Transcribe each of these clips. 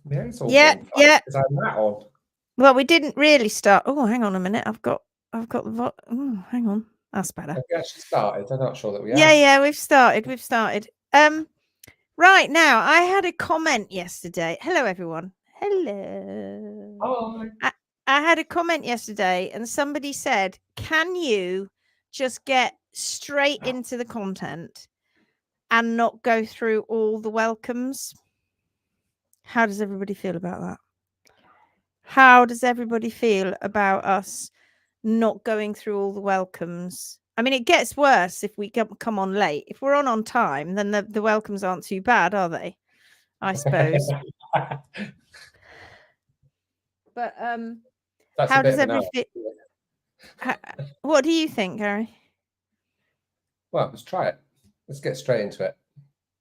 Yeah. Because I'm that on. Well, we didn't really start. Oh, hang on a minute. I've got the. Oh, hang on. That's better. Have we actually started? I'm not sure that we have. Yeah, we've started. Right now, I had a comment yesterday. Hello, everyone. Hello. Hi. I had a comment yesterday, and somebody said, "Can you just get straight into the content and not go through all the welcomes?" How does everybody feel about that? How does everybody feel about us not going through all the welcomes? I mean, it gets worse if we come on late. If we're on time, then the welcomes aren't too bad, are they? I suppose. But how does everybody feel? What do you think, Garry? Well, let's try it. Let's get straight into it.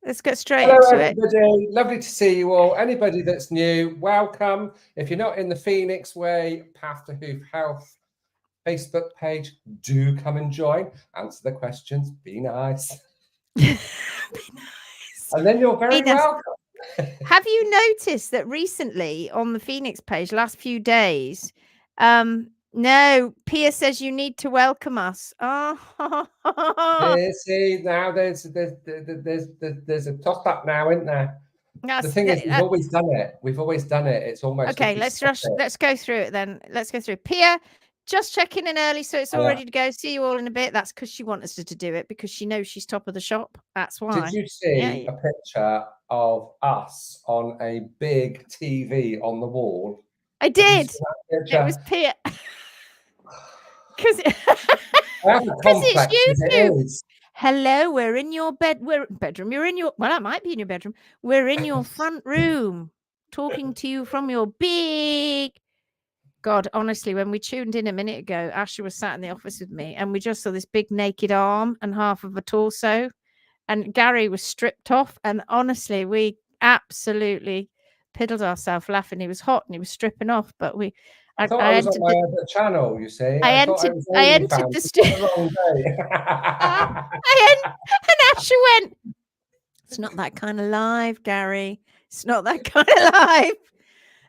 Let's get straight into it. Everybody. Lovely to see you all. Anybody that's new, welcome. If you're not in the Phoenix Way Path to Hoof Health Facebook page, do come and join. Answer the questions. Be nice. Be nice. And then you're very welcome. Have you noticed that recently on the Phoenix page, last few days, no, Pia says you need to welcome us. Oh, see, now there's a top up now, isn't there? The thing is, we've always done it. We've always done it. It's almost okay. Let's go through it then. Let's go through. Pia, just checking in early, so it's all ready to go. See you all in a bit. That's because she wants us to do it because she knows she's top of the shop. That's why. Did you see a picture of us on a big TV on the wall? I did. It was Pia. Because it's YouTube. Hello, we're in your bedroom. You're in your that might be in your bedroom. We're in your front room, talking to you from your big. God, honestly, when we tuned in a minute ago, Asher was sat in the office with me, and we just saw this big naked arm and half of a torso, and Garry was stripped off. And honestly, we absolutely piddled ourselves laughing. He was hot and he was stripping off, but we. I thought I was on my other channel, you see. I entered the studio. And Asher went, "It's not that kind of live, Garry. It's not that kind of live."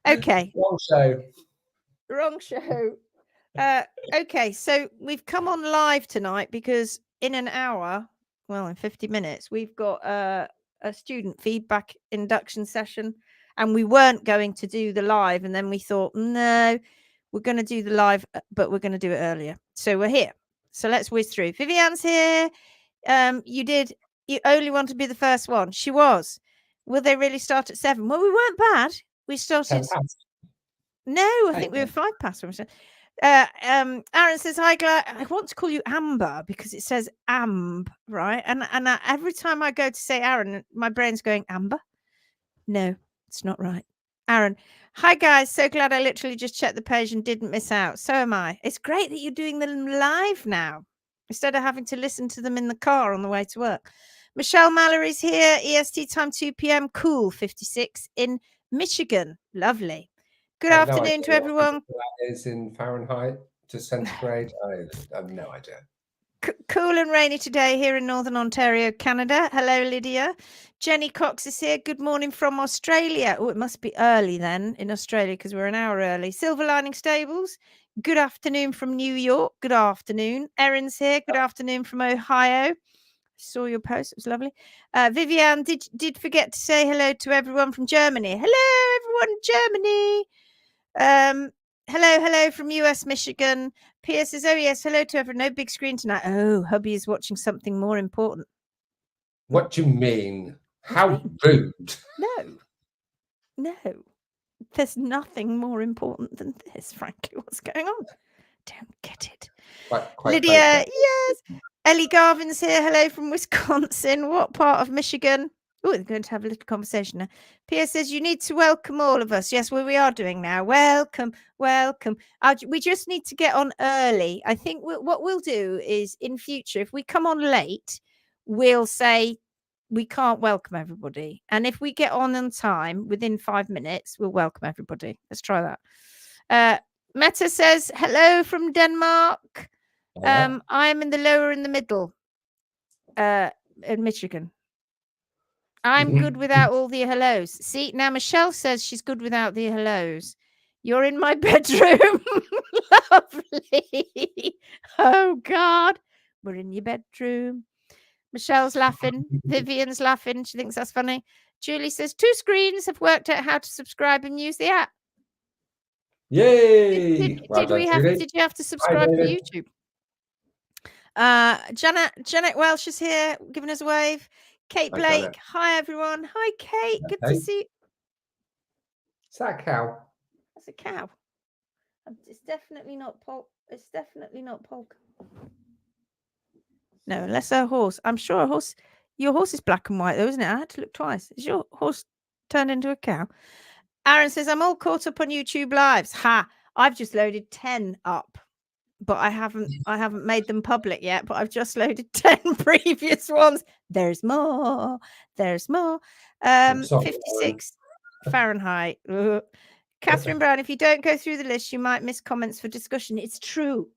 Okay. Wrong show. Okay, so we've come on live tonight because in an hour, in 50 minutes, we've got a student feedback induction session, and we weren't going to do the live, and then we thought, no, we're going to do the live, but we're going to do it earlier. So we're here. So let's whiz through. Vivian's here. You only want to be the first one. She was. Will they really start at 7? Well, we weren't bad. We started. No, I think we were 5 past. Aaron says, "Hi, I want to call you Amber because it says Amb, right?" And every time I go to say Aaron, my brain's going, Amber? No, it's not right. Aaron, hi guys, so glad I literally just checked the page and didn't miss out. So am I. It's great that you're doing them live now instead of having to listen to them in the car on the way to work. Michelle Mallory's here. EST time 2 p.m. Cool 56 in Michigan. Lovely. Good afternoon to everyone. That is in Fahrenheit to centigrade. I have no idea. Cool and rainy today here in Northern Ontario, Canada. Hello, Lydia. Jenny Cox is here. Good morning from Australia. Oh, it must be early then in Australia because we're an hour early. Silver Lining Stables. Good afternoon from New York. Good afternoon. Erin's here. Good afternoon from Ohio. Saw your post. It was lovely. Vivian did forget to say hello to everyone from Germany. Hello, everyone in Germany. Hello from US, Michigan. Pia says, "Oh yes, hello to everyone. No big screen tonight." Oh, hubby is watching something more important. What do you mean? How rude? No. There's nothing more important than this, frankly. What's going on? Don't get it. Quite Lydia, yes. Ellie Garvin's here. Hello from Wisconsin. What part of Michigan? Oh, we're going to have a little conversation now. Pia says, "You need to welcome all of us." Yes, well, we are doing now. Welcome. We just need to get on early. I think what we'll do is in future, if we come on late, we'll say we can't welcome everybody. And if we get on time, within 5 minutes, we'll welcome everybody. Let's try that. Meta says, "Hello from Denmark." I'm in the lower in the middle in Michigan. I'm good without all the hellos. See, now Michelle says she's good without the hellos. You're in my bedroom. Lovely. Oh, God. We're in your bedroom. Michelle's laughing. Vivian's laughing. She thinks that's funny. Julie says 2 screens have worked out how to subscribe and use the app. Yay! Did you have to subscribe to YouTube? Janet Welsh is here, giving us a wave. Kate Blake. Janet. Hi, everyone. Hi, Kate. Good to see you. Is that a cow? That's a cow. It's definitely not polka. It's definitely not polka. No, unless a horse. I'm sure a horse. Your horse is black and white, though, isn't it? I had to look twice. Is your horse turned into a cow? Aaron says, I'm all caught up on YouTube lives. Ha! I've just loaded 10 up, but I haven't made them public yet. But I've just loaded 10 previous ones. There's more. 56 Fahrenheit. Catherine Brown, if you don't go through the list, you might miss comments for discussion. It's true.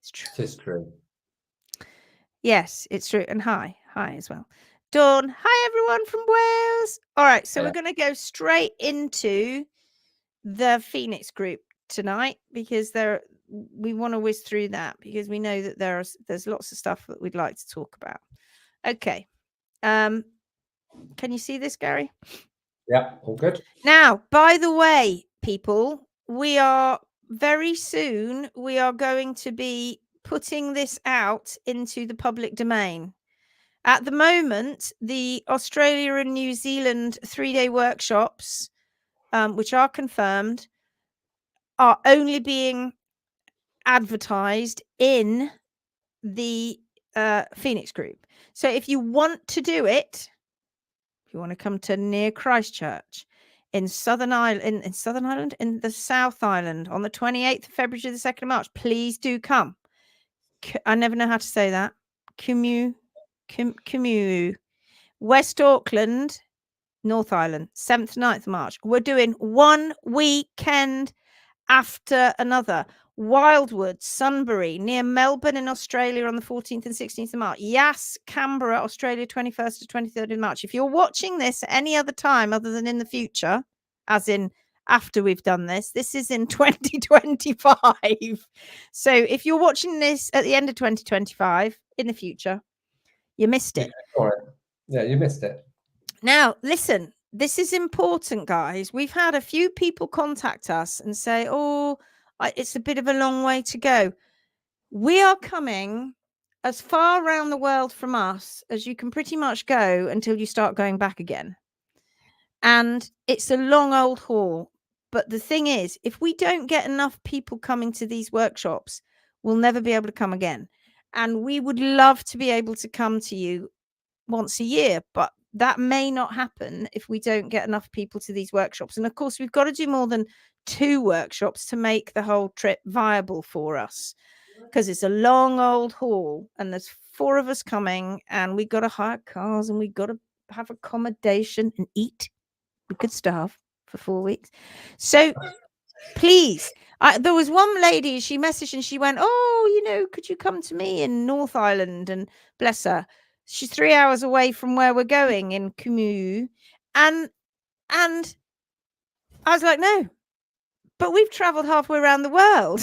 It is true. Yes, it's true. And hi as well. Dawn, hi everyone from Wales. All right, so we're going to go straight into the Phoenix group tonight because we want to whiz through that because we know that there's lots of stuff that we'd like to talk about. Okay. Can you see this, Garry? Yeah, all good. Now, by the way, people, we are very soon going to be putting this out into the public domain. At the moment, the Australia and New Zealand 3-day workshops, which are confirmed, are only being advertised in the Phoenix group. So if you want to do it, if you want to come to near Christchurch in Southern Ireland, in the South Island on the 28th of February to the 2nd of March, please do come. I never know how to say that. Commu. West Auckland, North Island, 7th to 9th of March. We're doing one weekend after another. Wildwood, Sunbury, near Melbourne in Australia on the 14th and 16th of March. Yes, Canberra, Australia, 21st to 23rd of March. If you're watching this at any other time other than in the future, as in after we've done this is in 2025. So if you're watching this at the end of 2025 in the future, you missed it. Yeah, you missed it. Now, listen, this is important, guys. We've had a few people contact us and say, it's a bit of a long way to go. We are coming as far around the world from us as you can pretty much go until you start going back again. And it's a long old haul. But the thing is, if we don't get enough people coming to these workshops, we'll never be able to come again. And we would love to be able to come to you once a year, but that may not happen if we don't get enough people to these workshops. And of course, we've got to do more than 2 workshops to make the whole trip viable for us, because it's a long old haul and there's 4 of us coming and we got to hire cars and we got to have accommodation and eat. We could starve for 4 weeks. So please, there was one lady, she messaged and she went, could you come to me in North Island? And bless her, she's 3 hours away from where we're going in Commu. And I was like, no, but we've traveled halfway around the world.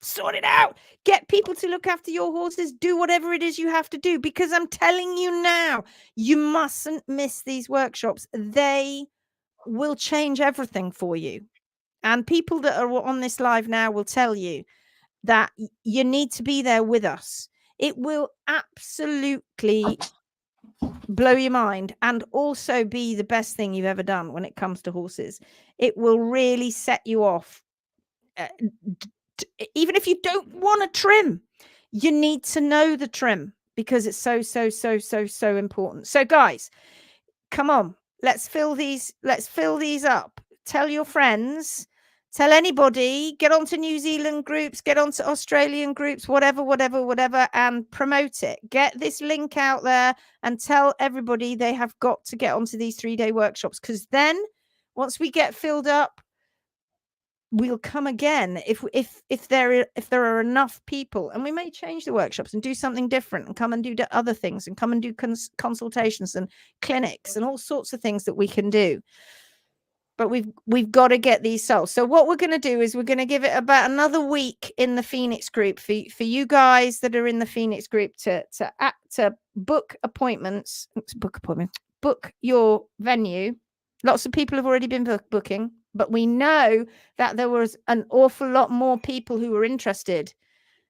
Sort it out. Get people to look after your horses. Do whatever it is you have to do, because I'm telling you now, you mustn't miss these workshops. They will change everything for you. And people that are on this live now will tell you that you need to be there with us. It will absolutely blow your mind and also be the best thing you've ever done when it comes to horses. It will really set you off. Even if you don't want to trim, you need to know the trim, because it's so important. So guys, come on, let's fill these up. Tell your friends, tell anybody, get onto New Zealand groups, get onto Australian groups, whatever, and promote it. Get this link out there and tell everybody they have got to get onto these 3-day workshops, because then once we get filled up, we'll come again if there are enough people, and we may change the workshops and do something different and come and do other things and come and do consultations and clinics and all sorts of things that we can do. But we've got to get these sold. So what we're going to do is we're going to give it about another week in the Phoenix group for you guys that are in the Phoenix group to book appointments, book your venue. Lots of people have already been booking, but we know that there was an awful lot more people who were interested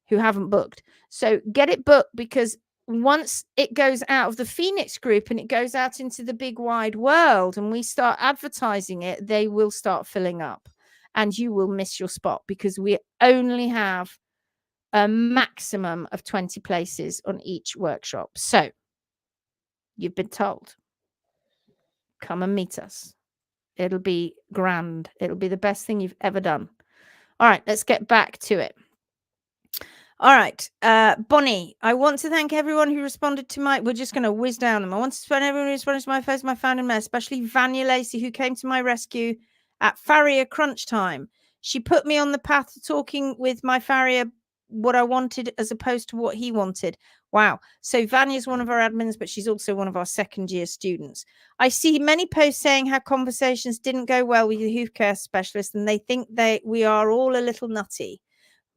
who haven't booked. So get it booked, because once it goes out of the Phoenix group and it goes out into the big wide world and we start advertising it, they will start filling up and you will miss your spot, because we only have a maximum of 20 places on each workshop. So you've been told, come and meet us. It'll be grand. It'll be the best thing you've ever done. All right, let's get back to it. All right, Bonnie, I want to thank everyone who responded to my... We're just going to whiz down them. I want to thank everyone who responded to my post, my found in there, especially Vanya Lacey, who came to my rescue at Farrier crunch time. She put me on the path to talking with my Farrier what I wanted as opposed to what he wanted. Wow. So Vanya's one of our admins, but she's also one of our second-year students. I see many posts saying how conversations didn't go well with the hoof care specialist, and they think we are all a little nutty.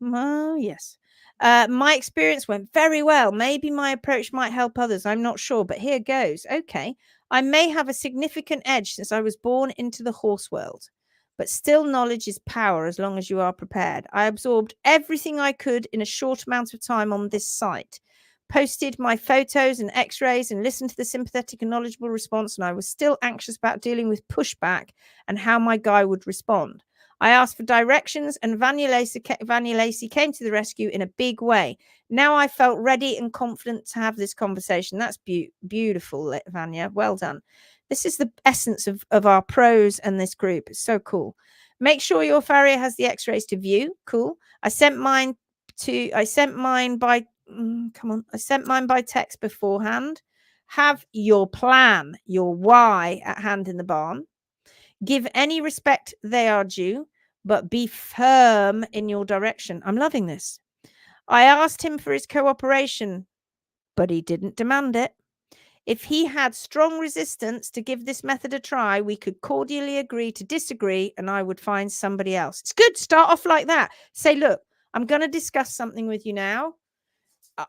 Oh, yes. My experience went very well. Maybe my approach might help others. I'm not sure, but here goes. Okay. I may have a significant edge since I was born into the horse world, but still knowledge is power as long as you are prepared. I absorbed everything I could in a short amount of time on this site, posted my photos and x-rays and listened to the sympathetic and knowledgeable response, and I was still anxious about dealing with pushback and how my guy would respond. I asked for directions, and Vanya Lacey came to the rescue in a big way. Now I felt ready and confident to have this conversation. That's beautiful, Vanya. Well done. This is the essence of our pros and this group. It's so cool. Make sure your farrier has the x-rays to view. Cool. I sent mine by text beforehand. Have your plan, your why at hand in the barn. Give any respect they are due, but be firm in your direction. I'm loving this. I asked him for his cooperation, but he didn't demand it. If he had strong resistance to give this method a try, we could cordially agree to disagree, and I would find somebody else. It's good. Start off like that. Say, look, I'm going to discuss something with you now.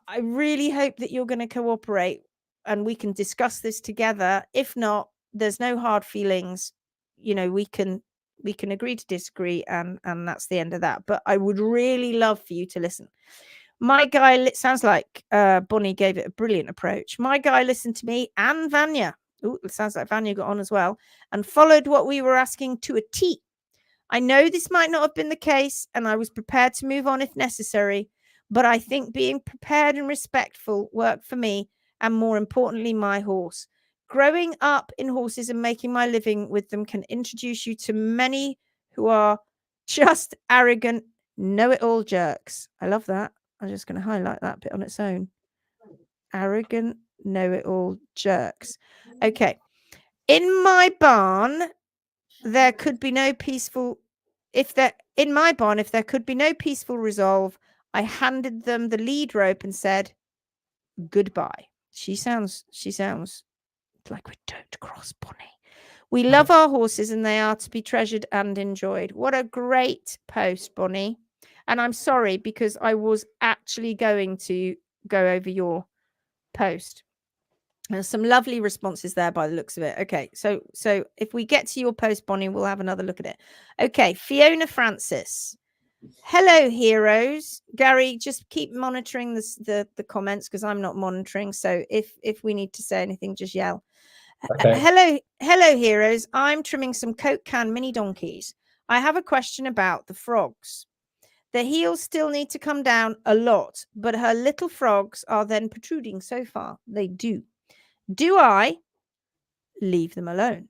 I really hope that you're going to cooperate and we can discuss this together. If not, there's no hard feelings. You know, we can agree to disagree, and that's the end of that. But I would really love for you to listen. My guy, sounds like Bonnie gave it a brilliant approach. My guy listened to me and Vanya. Oh, it sounds like Vanya got on as well, and followed what we were asking to a T. I know this might not have been the case, and I was prepared to move on if necessary, but I think being prepared and respectful worked for me, and more importantly, my horse. Growing up in horses and making my living with them can introduce you to many who are just arrogant, know-it-all jerks. I love that. I'm just going to highlight that bit on its own. Arrogant, know-it-all jerks. Okay. In my barn, there could be no peaceful... If there could be no peaceful resolve, I handed them the lead rope and said, goodbye. She sounds like we don't cross, Bonnie. We love our horses and they are to be treasured and enjoyed. What a great post, Bonnie. And I'm sorry, because I was actually going to go over your post. There's some lovely responses there by the looks of it. Okay, so if we get to your post, Bonnie, we'll have another look at it. Okay, Fiona Francis. Hello, heroes. Garry, just keep monitoring the comments, because I'm not monitoring. So if we need to say anything, just yell. Okay. Hello, heroes. I'm trimming some Coke can mini donkeys. I have a question about the frogs. The heels still need to come down a lot, but her little frogs are then protruding so far. They do. Do I leave them alone?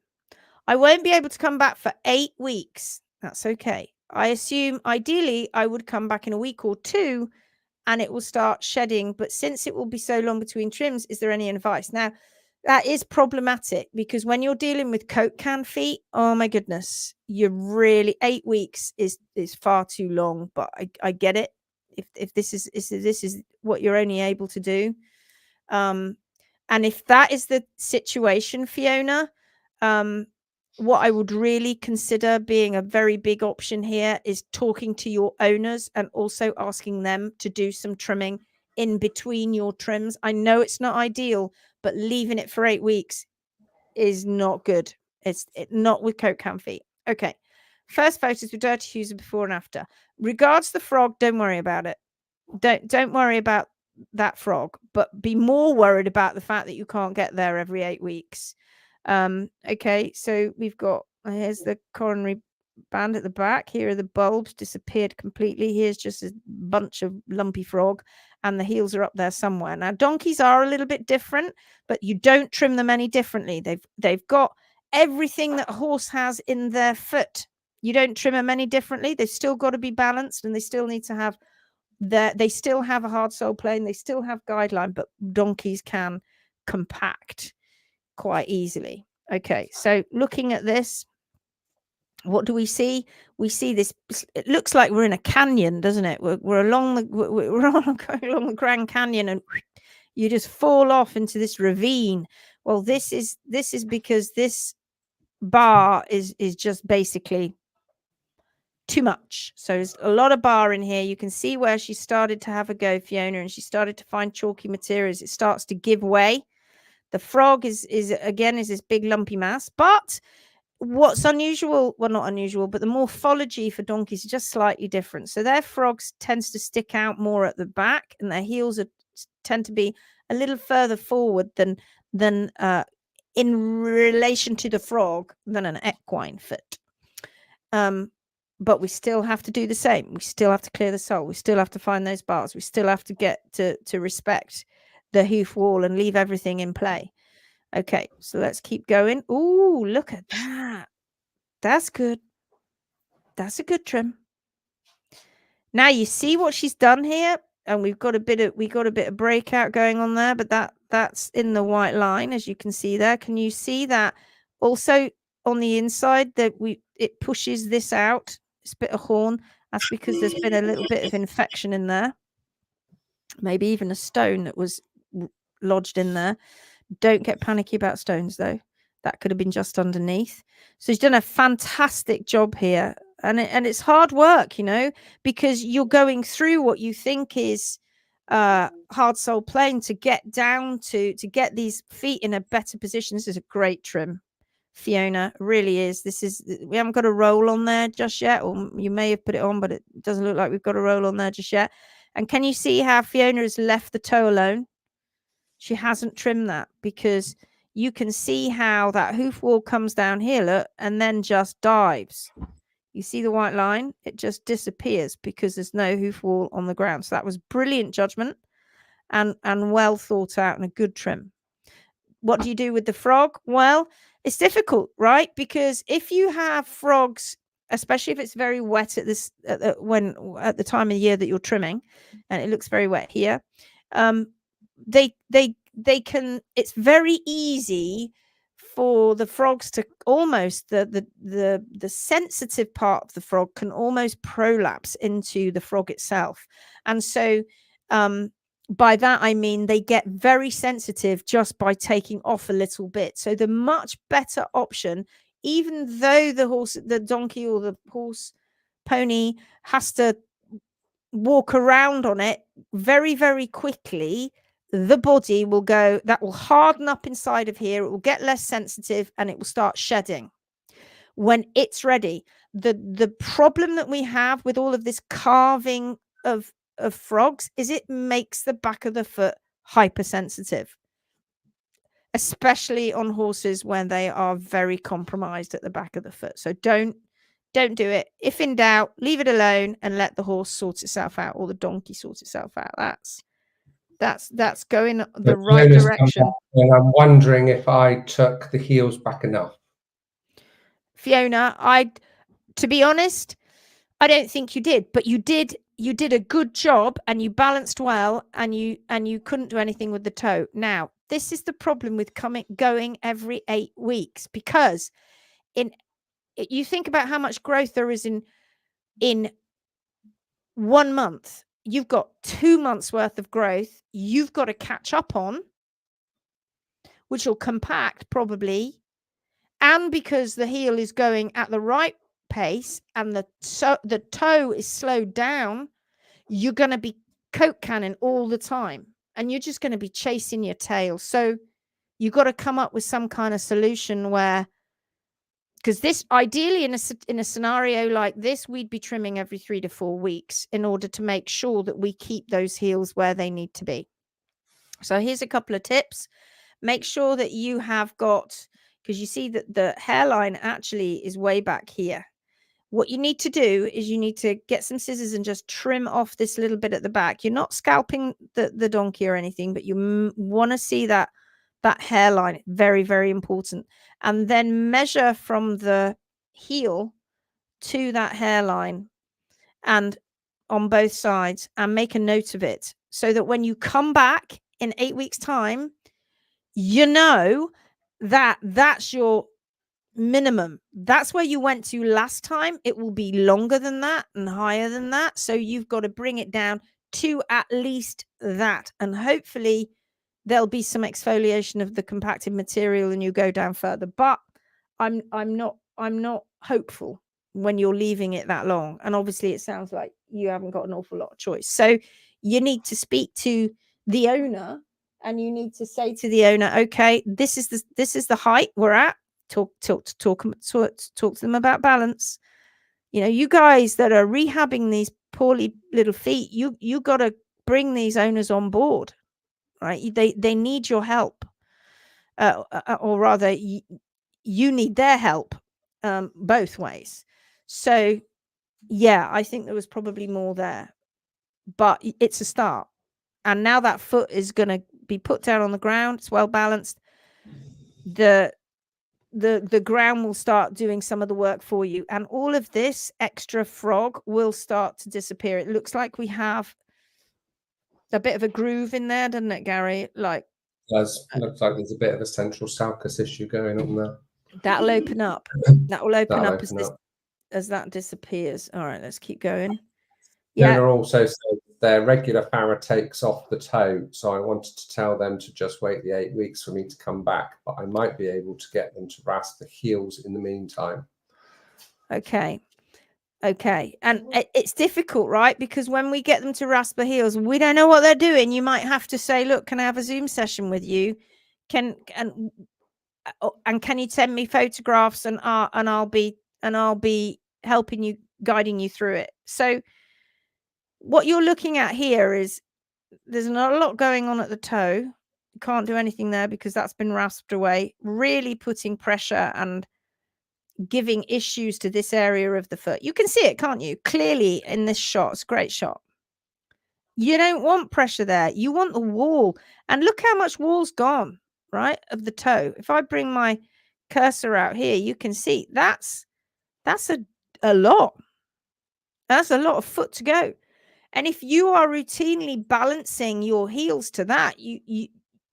I won't be able to come back for 8 weeks. That's okay. I assume ideally I would come back in a week or 2 and it will start shedding. But since it will be so long between trims, is there any advice? Now, That is problematic, because when you're dealing with Coke can feet, oh my goodness, you're really 8 weeks is far too long. But I get it. If this is what you're only able to do, and if that is the situation, Fiona, what I would really consider being a very big option here is talking to your owners and also asking them to do some trimming in between your trims. I know it's not ideal, but leaving it for 8 weeks is not good. It's not with Coke can feet. Okay. First photos with dirty shoes before and after. Regards the frog, don't worry about it. Don't worry about that frog, but be more worried about the fact that you can't get there every 8 weeks. Okay, so we've got, here's the coronary band at the back. Here are the bulbs disappeared completely. Here's just a bunch of lumpy frog, and the heels are up there somewhere. Now donkeys are a little bit different, but you don't trim them any differently. They've got everything that a horse has in their foot. You don't trim them any differently. They've still got to be balanced, and they still need to have they still have a hard sole plane. They still have guideline, but donkeys can compact quite easily. Okay, so looking at this, what do we see? We see this. It looks like we're in a canyon, doesn't it? We're along the we're going along the Grand Canyon, and you just fall off into this ravine. Well, this is because this bar is just basically too much. So there's a lot of bar in here. You can see where she started to have a go, Fiona, and she started to find chalky materials. It starts to give way. The frog is again this big lumpy mass. But what's unusual, well, not unusual, but the morphology for donkeys is just slightly different. So their frogs tends to stick out more at the back, and their heels tend to be a little further forward than in relation to the frog than an equine foot. But we still have to do the same. We still have to clear the sole. We still have to find those bars. We still have to get to respect the hoof wall and leave everything in play. Okay, so let's keep going. Ooh, look at that. That's good. That's a good trim. Now you see what she's done here, and we got a bit of breakout going on there, but that's in the white line, as you can see there. Can you see that also on the inside that it pushes this out? This bit of horn. That's because there's been a little bit of infection in there. Maybe even a stone that was lodged in there. Don't get panicky about stones, though. That could have been just underneath. So he's done a fantastic job here. And it's hard work, you know, because you're going through what you think is hard sole plane to get down to get these feet in a better position. This is a great trim, Fiona. It really is. We haven't got a roll on there just yet, or you may have put it on, but it doesn't look like we've got a roll on there just yet. And can you see how Fiona has left the toe alone? She hasn't trimmed that, because you can see how that hoof wall comes down here, look, and then just dives. You see the white line? It just disappears because there's no hoof wall on the ground. So that was brilliant judgment and well thought out and a good trim. What do you do with the frog? Well, it's difficult, right? Because if you have frogs, especially if it's very wet at the time of year that you're trimming, and it looks very wet here, they can, it's very easy for the frogs to almost the sensitive part of the frog can almost prolapse into the frog itself. And so by that I mean they get very sensitive just by taking off a little bit. So the much better option, even though the donkey or the horse pony has to walk around on it very, very quickly, the body will go, that will harden up inside of here. It will get less sensitive and it will start shedding when it's ready. The problem that we have with all of this carving of frogs is it makes the back of the foot hypersensitive, especially on horses when they are very compromised at the back of the foot. So don't do it. If in doubt, leave it alone and let the horse sort itself out, or the donkey sort itself out. That's going the right direction. And I'm wondering if I took the heels back enough. Fiona, to be honest, I don't think you did, but you did a good job and you balanced well, and you couldn't do anything with the toe. Now, This is the problem with going every 8 weeks, because you think about how much growth there is in 1 month. You've got 2 months worth of growth you've got to catch up on, which will compact probably. And because the heel is going at the right pace and the toe is slowed down, you're going to be coat cannon all the time, and you're just going to be chasing your tail. So you've got to come up with some kind of solution where, because this ideally in a scenario like this, we'd be trimming every 3 to 4 weeks in order to make sure that we keep those heels where they need to be. So here's a couple of tips. Make sure that you have got, because you see that the hairline actually is way back here. What you need to do is you need to get some scissors and just trim off this little bit at the back. You're not scalping the donkey or anything, but you want to see that hairline. Very, very important. And then measure from the heel to that hairline and on both sides, and make a note of it, so that when you come back in 8 weeks' time, you know that that's your minimum. That's where you went to last time. It will be longer than that and higher than that. So you've got to bring it down to at least that. And hopefully there'll be some exfoliation of the compacted material and you go down further. But I'm not hopeful when you're leaving it that long. And obviously it sounds like you haven't got an awful lot of choice. So you need to speak to the owner, and you need to say to the owner, okay, this is the height we're at. Talk to them about balance. You know, you guys that are rehabbing these poorly little feet, you got to bring these owners on board, right? They need your help, or rather, you need their help, both ways. So, yeah, I think there was probably more there, but it's a start. And now that foot is going to be put down on the ground. It's well balanced. The ground will start doing some of the work for you, and all of this extra frog will start to disappear. It looks like we have a bit of a groove in there, doesn't it, Garry? Like, looks like there's a bit of a central sulcus issue going on there. That'll open up. That will open up as that disappears. All right, let's keep going. Yeah. Also says their regular farrow takes off the toe, so I wanted to tell them to just wait the 8 weeks for me to come back, but I might be able to get them to rasp the heels in the meantime. Okay. And it's difficult, right? Because when we get them to rasp the heels, we don't know what they're doing. You might have to say, look, can I have a Zoom session with you? And can you send me photographs, and I'll be helping you, guiding you through it. So what you're looking at here is there's not a lot going on at the toe. You can't do anything there because that's been rasped away, really putting pressure and giving issues to this area of the foot. You can see it, can't you? Clearly in this shot. It's a great shot. You don't want pressure there. You want the wall. And look how much wall's gone, right, of the toe. If I bring my cursor out here, you can see that's a lot. That's a lot of foot to go. And if you are routinely balancing your heels to that,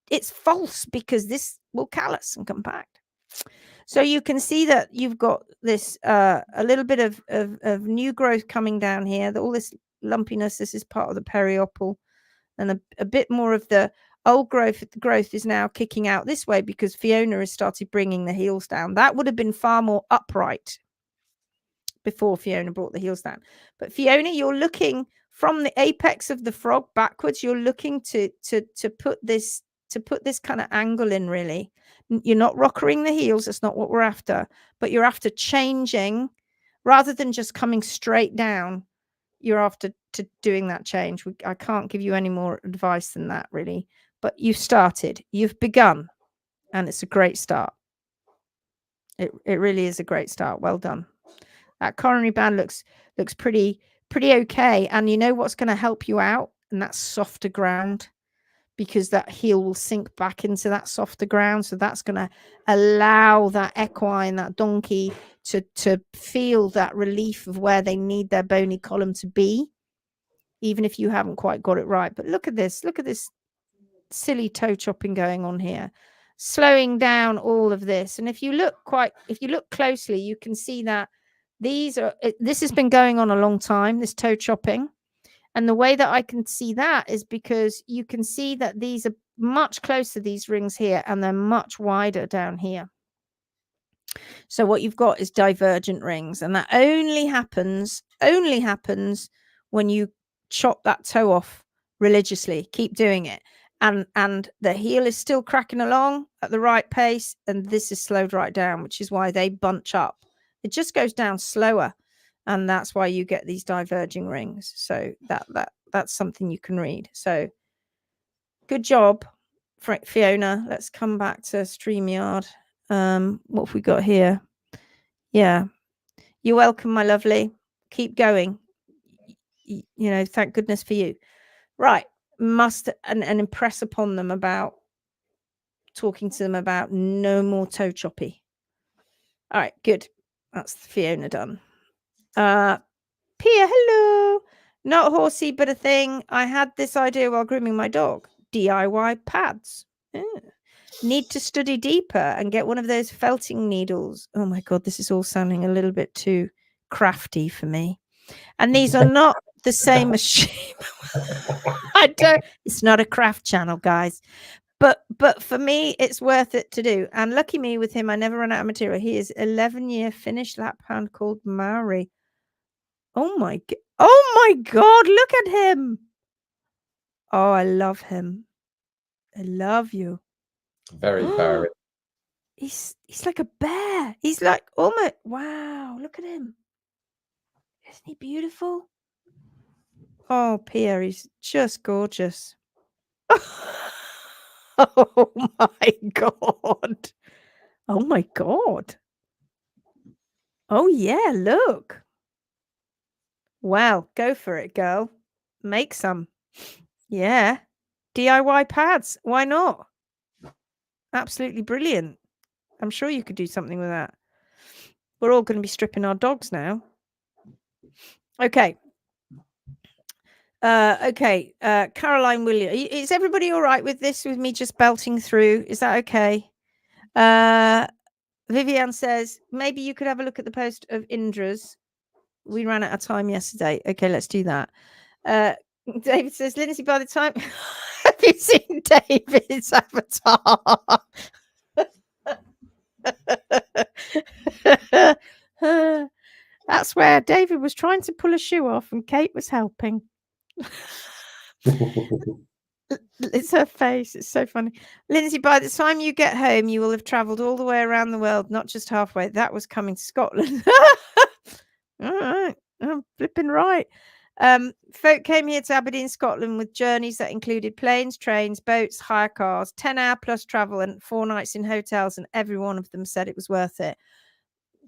it's false, because this will callus and compact. So you can see that you've got this a little bit of new growth coming down here. All this lumpiness, this is part of the periopal, and a bit more of the old growth. The growth is now kicking out this way because Fiona has started bringing the heels down. That would have been far more upright before Fiona brought the heels down. But Fiona, you're looking from the apex of the frog backwards. You're looking to put this kind of angle in, really. You're not rockering the heels. That's not what we're after. But you're after changing, rather than just coming straight down. You're after doing that change. I can't give you any more advice than that, really. But you've started. You've begun. And it's a great start. It really is a great start. Well done. That coronary band looks pretty okay. And you know what's going to help you out? And that's softer ground, because that heel will sink back into that softer ground. So that's going to allow that equine, that donkey, to feel that relief of where they need their bony column to be, even if you haven't quite got it right. But look at this. Look at this silly toe chopping going on here, slowing down all of this. And if you look closely, you can see that this has been going on a long time, this toe chopping. And the way that I can see that is because you can see that these are much closer, these rings here, and they're much wider down here. So what you've got is divergent rings, and that only happens when you chop that toe off religiously. Keep doing it. And the heel is still cracking along at the right pace, and this is slowed right down, which is why they bunch up. It just goes down slower, and that's why you get these diverging rings. So that's something you can read. So good job, Fiona. Let's come back to StreamYard. What have we got here? Yeah, you're welcome, my lovely. Keep going. You know, thank goodness for you. Right, must and impress upon them about talking to them about no more toe choppy. All right, good. That's Fiona done. Pia, hello. Not horsey, but a thing. I had this idea while grooming my dog. DIY pads. Yeah. Need to study deeper and get one of those felting needles. Oh my God, this is all sounding a little bit too crafty for me. And these are not the same as sheep. It's not a craft channel, guys. But for me, it's worth it to do. And lucky me with him, I never run out of material. He is 11-year Finnish laphound called Maori. Oh my God, look at him. Oh, I love him. I love you. Very furry. He's like a bear. He's like almost, wow, look at him. Isn't he beautiful? Oh, Pia, he's just gorgeous. Oh my God. Oh my God. Oh yeah, look. Wow, go for it, girl. Make some. Yeah. DIY pads. Why not? Absolutely brilliant. I'm sure you could do something with that. We're all going to be stripping our dogs now. Okay. Caroline Williams. Is everybody all right with this, with me just belting through? Is that okay? Vivian says, maybe you could have a look at the post of Indra's. We ran out of time yesterday. Okay, let's do that. David says, Lindsay, by the time... Have you seen David's avatar? That's where David was trying to pull a shoe off and Kate was helping. It's her face. It's so funny. Lindsay, by the time you get home, you will have travelled all the way around the world, not just halfway. That was coming to Scotland. All right. I'm flipping right. Folk came here to Aberdeen, Scotland with journeys that included planes, trains, boats, hire cars, 10-hour plus travel and 4 nights in hotels, and every one of them said it was worth it.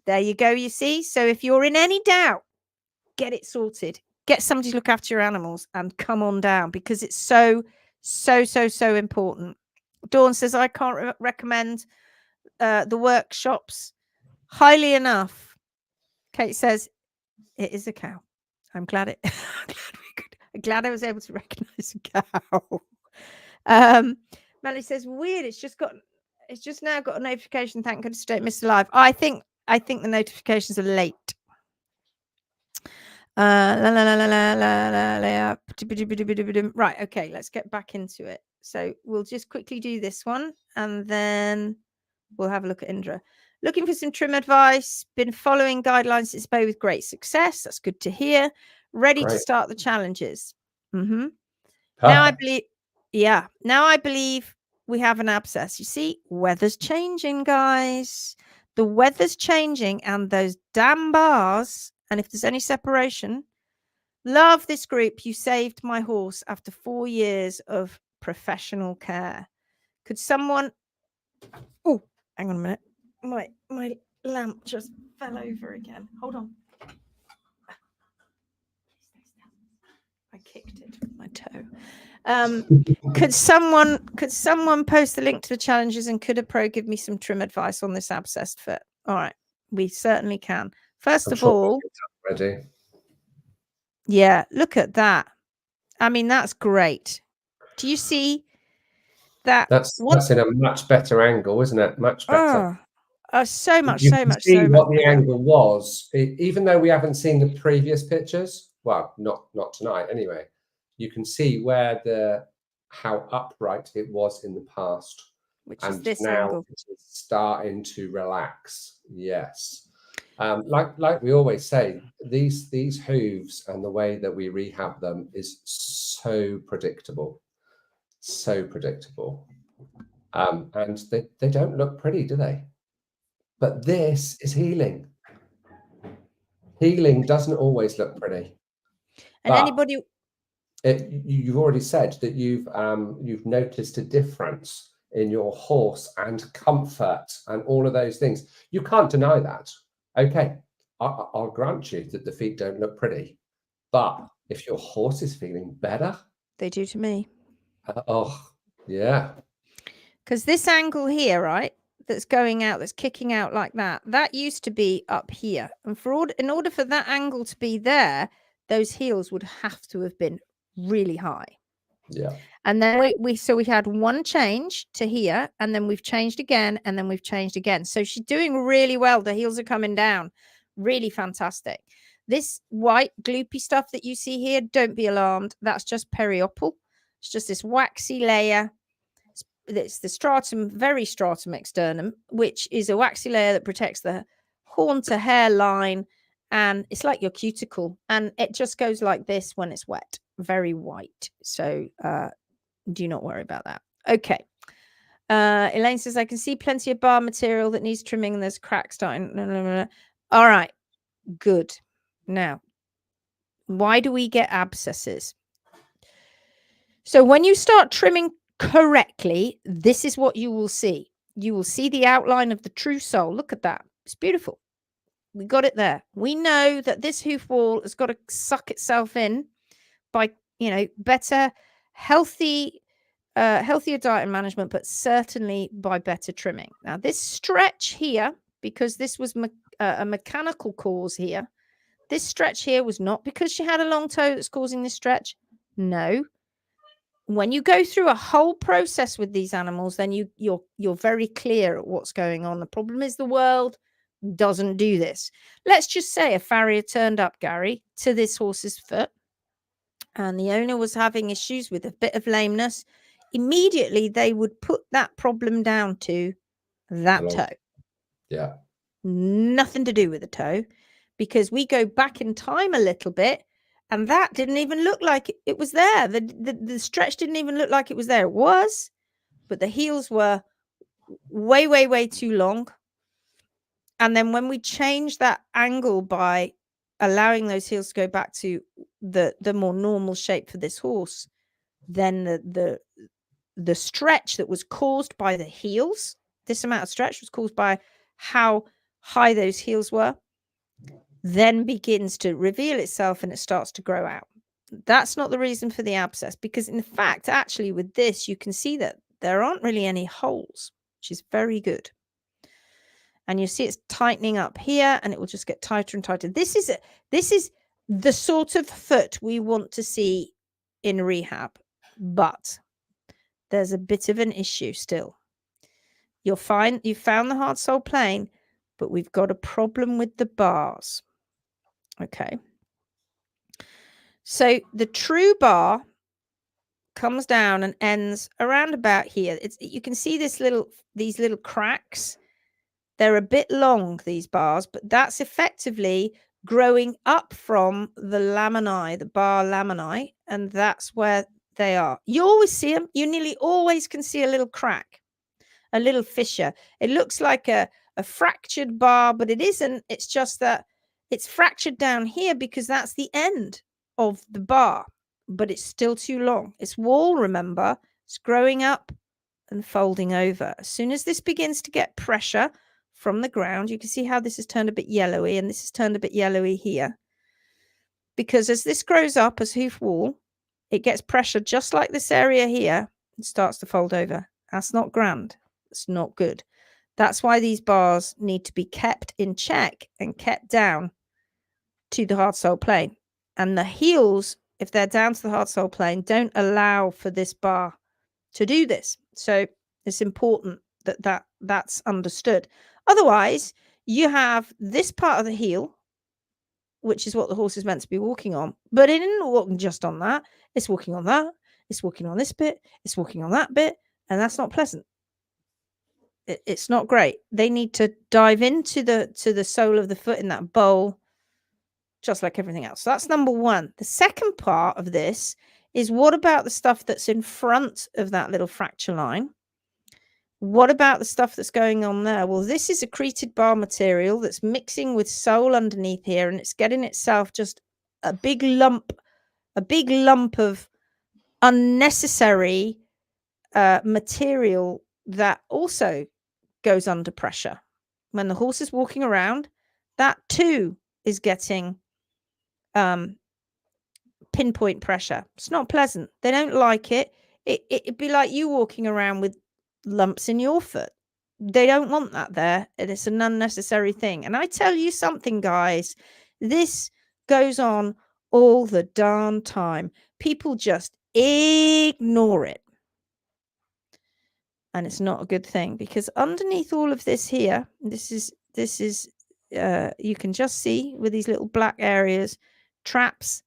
There you go, you see. So if you're in any doubt, get it sorted. Get somebody to look after your animals and come on down, because it's so important. Dawn says, I can't recommend the workshops highly enough. Kate says, it is a cow. I'm glad I'm glad I was able to recognize a cow. Melanie says, weird. It's just now got a notification. Thank goodness don't miss the live. I think the notifications are late. Right. Okay. Let's get back into it. So we'll just quickly do this one and then we'll have a look at Indra. Looking for some trim advice. Been following guidelines since Bay with great success. That's good to hear. Ready to start the challenges. Now I believe we have an abscess. You see, weather's changing, guys. The weather's changing, and those damn bars. And if there's any separation, love this group. You saved my horse after 4 years of professional care. Could someone? Oh, hang on a minute. My lamp just fell over again. Hold on. I kicked it with my toe. Could someone post the link to the challenges, and could a pro give me some trim advice on this abscessed foot? All right, we certainly can. First of all, ready. Yeah, look at that. I mean, that's great. Do you see That's in a much better angle, isn't it? Much better. So much. What the angle was, even though we haven't seen the previous pictures. Well, not tonight anyway. You can see how upright it was in the past, which is this angle. It is starting to relax. Yes, like we always say, these hooves and the way that we rehab them is so predictable, and they don't look pretty, do they? But this is healing. Healing doesn't always look pretty. And you've already said that you've noticed a difference in your horse and comfort and all of those things. You can't deny that. Okay, I'll grant you that the feet don't look pretty, but if your horse is feeling better, they do to me. Oh, yeah. Because this angle here, right, that's going out, that's kicking out like that used to be up here. And in order for that angle to be there, those heels would have to have been really high. Yeah. And then we had one change to here, and then we've changed again, and then we've changed again. So she's doing really well. The heels are coming down. Really fantastic. This white gloopy stuff that you see here, don't be alarmed. That's just periopal. It's just this waxy layer. It's the very stratum externum, which is a waxy layer that protects the horn to hair line, and it's like your cuticle, and it just goes like this when it's wet, very white. So do not worry about that. Okay. Elaine says, I can see plenty of bar material that needs trimming, and there's cracks starting. All right, good. Now, why do we get abscesses? So when you start trimming correctly, this is what you will see. You will see the outline of the true sole. Look at that. It's beautiful. We got it there. We know that this hoof wall has got to suck itself in by, better, healthier diet and management, but certainly by better trimming. Now, this stretch here, because this was a mechanical cause here, this stretch here was not because she had a long toe that's causing this stretch. No. When you go through a whole process with these animals, then you're very clear at what's going on. The problem is the world doesn't do this. Let's just say a farrier turned up, Garry, to this horse's foot, and the owner was having issues with a bit of lameness. Immediately, they would put that problem down to that toe. Yeah. Nothing to do with the toe, because we go back in time a little bit, and that didn't even look like it was there. The stretch didn't even look like it was there. It was, but the heels were way, way, way too long. And then when we changed that angle by allowing those heels to go back to the more normal shape for this horse, then the stretch that was caused by the heels, this amount of stretch was caused by how high those heels were, then begins to reveal itself and it starts to grow out. That's not the reason for the abscess, because in fact, actually with this, you can see that there aren't really any holes, which is very good. And you see it's tightening up here, and it will just get tighter and tighter. This is the sort of foot we want to see in rehab, but there's a bit of an issue still. You'll find you found the hard sole plane, but we've got a problem with the bars. Okay. So the true bar comes down and ends around about here. You can see these little cracks. They're a bit long, these bars, but that's effectively growing up from the laminae, the bar laminae, and that's where they are. You always see them. You nearly always can see a little crack, a little fissure. It looks like a fractured bar, but it isn't. It's just that it's fractured down here because that's the end of the bar, but it's still too long. It's wall, remember, it's growing up and folding over. As soon as this begins to get pressure from the ground, you can see how this has turned a bit yellowy, and this has turned a bit yellowy here. Because as this grows up as hoof wall, it gets pressure just like this area here, and starts to fold over. That's not grand. It's not good. That's why these bars need to be kept in check and kept down to the hard sole plane. And the heels, if they're down to the hard sole plane, don't allow for this bar to do this. So it's important that that's understood. Otherwise, you have this part of the heel, which is what the horse is meant to be walking on, but it isn't walking just on that. It's walking on that. It's walking on this bit. It's walking on that bit. And that's not pleasant. It's not great. They need to dive into the sole of the foot in that bowl, just like everything else. So that's number one. The second part of this is, what about the stuff that's in front of that little fracture line? What about the stuff that's going on there? Well, this is accreted bar material that's mixing with sole underneath here, and it's getting itself just a big lump of unnecessary material that also goes under pressure. When the horse is walking around, that too is getting pinpoint pressure. It's not pleasant. They don't like it. It'd be like you walking around with lumps in your foot. They don't want that there, and it's an unnecessary thing. And I tell you something, guys, this goes on all the darn time. People just ignore it, and it's not a good thing, because underneath all of this here, this is you can just see with these little black areas, traps,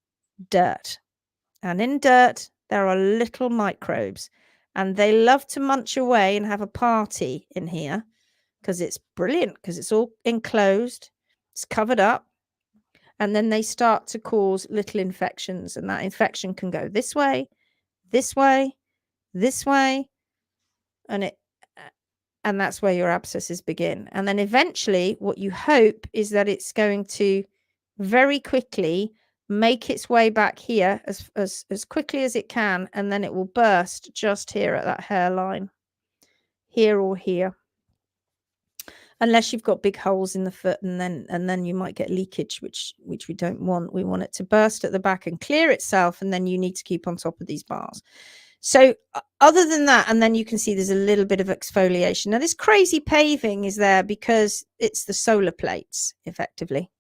dirt, and in dirt there are little microbes, and they love to munch away and have a party in here, because it's brilliant, because it's all enclosed, it's covered up, and then they start to cause little infections, and that infection can go this way, this way, this way, and that's where your abscesses begin. And then eventually what you hope is that it's going to very quickly make its way back here as quickly as it can, and then it will burst just here at that hairline, here or here, unless you've got big holes in the foot, and then you might get leakage, which we don't want. We want it to burst at the back and clear itself, and then you need to keep on top of these bars. So other than that, and then you can see there's a little bit of exfoliation. Now this crazy paving is there because it's the solar plates, effectively.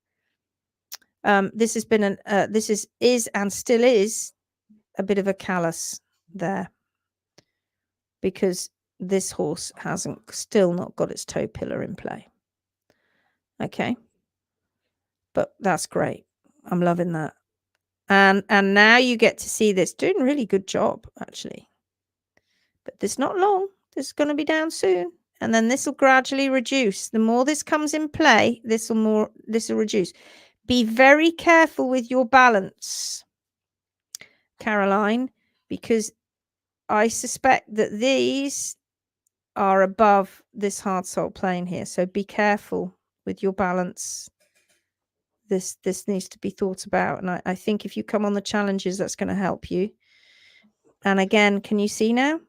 This has been this is and still is a bit of a callus there, because this horse hasn't still not got its toe pillar in play. Okay, but that's great. I'm loving that. And now you get to see this doing a really good job, actually. But this not long. This is going to be down soon, and then this will gradually reduce. The more this comes in play, this will reduce. Be very careful with your balance, Caroline, because I suspect that these are above this hard sole plane here. So be careful with your balance. This needs to be thought about. And I think if you come on the challenges, that's going to help you. And again, can you see now?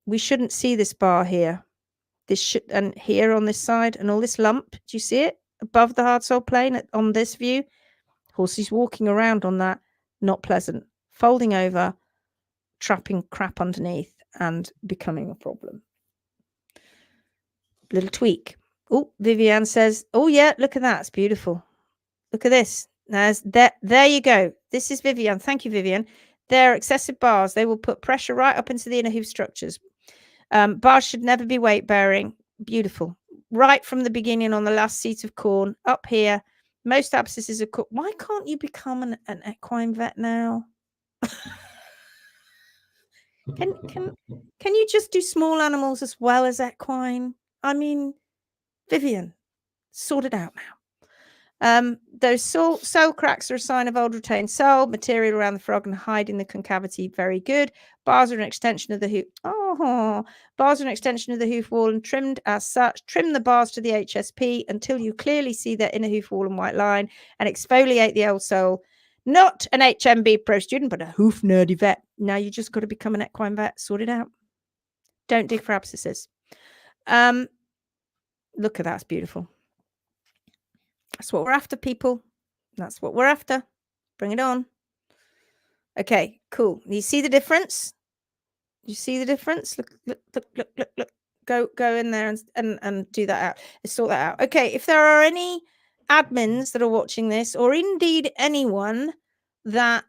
We shouldn't see this bar here. This should, and here on this side, and all this lump. Do you see it above the hard sole plane on this view? Horse is walking around on that. Not pleasant. Folding over, trapping crap underneath, and becoming a problem. Little tweak. Oh, Vivian says, oh yeah, look at that. It's beautiful. Look at this. There you go. This is Vivian. Thank you, Vivian. They're excessive bars. They will put pressure right up into the inner hoof structures. Bars should never be weight bearing. Beautiful. Right from the beginning on the last seat of corn, up here. Most abscesses are cooked. Why can't you become an equine vet now? Can you just do small animals as well as equine? I mean, Vivian, sort it out now. Those sole cracks are a sign of old retained sole material around the frog and hiding the concavity. Very good. Bars are an extension of the hoof. Oh, bars are an extension of the hoof wall and trimmed as such. Trim the bars to the HSP until you clearly see their inner hoof wall and white line, and exfoliate the old sole. Not an HMB pro student, but a hoof nerdy vet. Now you just got to become an equine vet. Sort it out. Don't dig for abscesses. Look at that. It's beautiful. That's what we're after, people. That's what we're after. Bring it on. Okay, cool. You see the difference? You see the difference? Look. Go in there and do that out. Let's sort that out. Okay, if there are any admins that are watching this, or indeed anyone that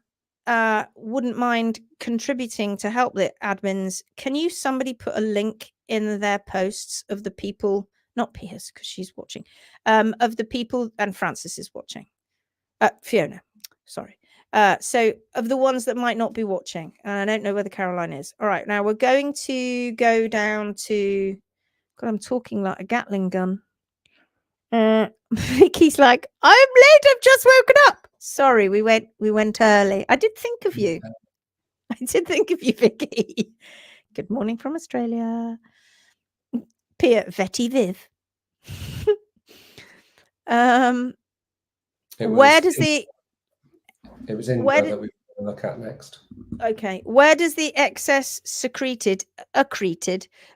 wouldn't mind contributing to help the admins, can you somebody put a link in their posts of the people, not Piers because she's watching, of the people, and Francis is watching, Fiona, sorry. So of the ones that might not be watching, and I don't know whether Caroline is. All right, now we're going to go down to, God, I'm talking like a Gatling gun. Vicky's like, I'm late, I've just woken up. Sorry, we went early. I did think of you. I did think of you, Vicky. Good morning from Australia. Pia Vetty Viv. Where does the it was Indra that we will look at next. Okay, where does the excess accreted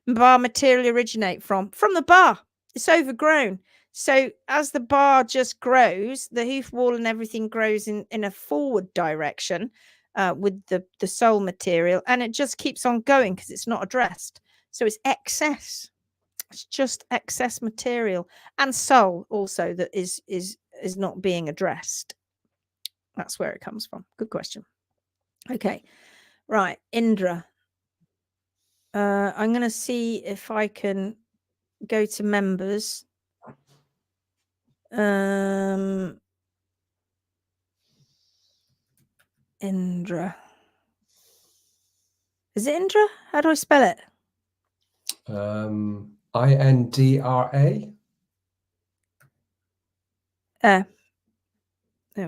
bar material originate from? From the bar. It's overgrown. So as the bar just grows, the hoof wall and everything grows in a forward direction with the sole material, and it just keeps on going because it's not addressed. So it's excess. It's just excess material and sole also that is not being addressed. That's where it comes from. Good question. Okay, right, Indra. I'm going to see if I can go to members. Indra. Is it Indra? How do I spell it? INDRA. There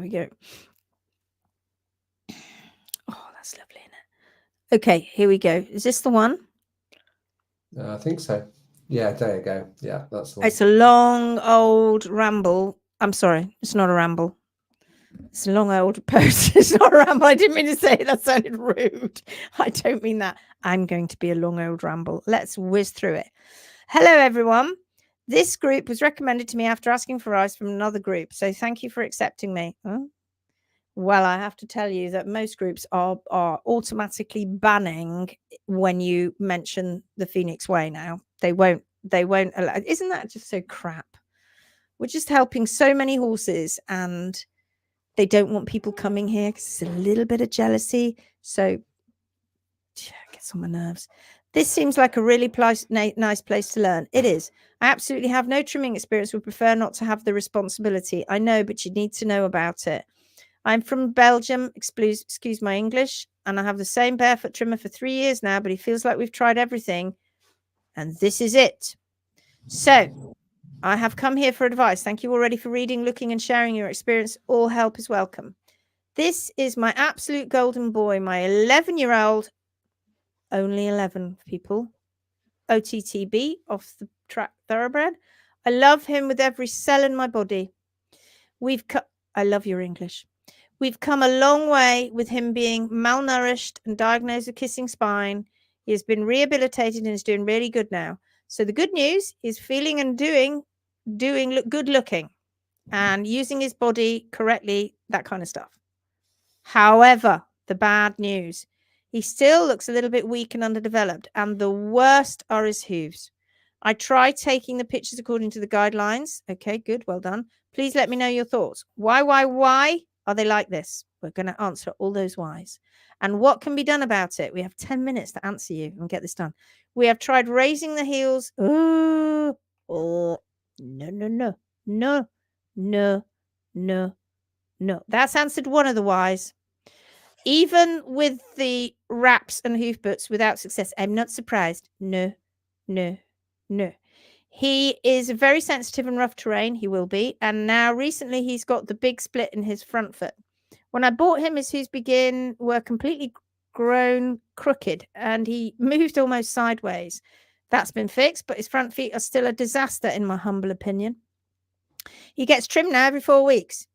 we go. Oh, that's lovely, isn't it? Okay, here we go. Is this the one? I think so. Yeah, there you go. Yeah, that's the one. It's a long old ramble. I'm sorry, it's not a ramble. It's a long old post. It's not a ramble. I didn't mean to say it. That sounded rude. I don't mean that. I'm going to be a long old ramble. Let's whiz through it. Hello, everyone. This group was recommended to me after asking for advice from another group. So thank you for accepting me. Well, I have to tell you that most groups are automatically banning when you mention the Phoenix Way now. They won't allow. Isn't that just so crap? We're just helping so many horses, and they don't want people coming here because it's a little bit of jealousy. So it gets on my nerves. This seems like a really nice place to learn. It is. I absolutely have no trimming experience. Would prefer not to have the responsibility. I know, but you need to know about it. I'm from Belgium. Excuse my English. And I have the same barefoot trimmer for 3 years now, but he feels like we've tried everything. And this is it. So I have come here for advice. Thank you already for reading, looking, and sharing your experience. All help is welcome. This is my absolute golden boy, my 11-year-old, only 11 people, OTTB, off the track thoroughbred. I love him with every cell in my body. I love your English. We've come a long way with him being malnourished and diagnosed with kissing spine. He has been rehabilitated and is doing really good now. So the good news is feeling and doing good looking and using his body correctly, that kind of stuff. However, the bad news, he still looks a little bit weak and underdeveloped, and the worst are his hooves. I tried taking the pictures according to the guidelines. Okay, good, well done. Please let me know your thoughts. Why are they like this? We're going to answer all those whys. And what can be done about it? We have 10 minutes to answer you and get this done. We have tried raising the heels. No. That's answered one of the whys. Even with the wraps and hoof boots without success, I'm not surprised. No. He is very sensitive and rough terrain. He will be. And now recently he's got the big split in his front foot. When I bought him, his hooves were completely grown crooked and he moved almost sideways. That's been fixed, but his front feet are still a disaster in my humble opinion. He gets trimmed now every 4 weeks.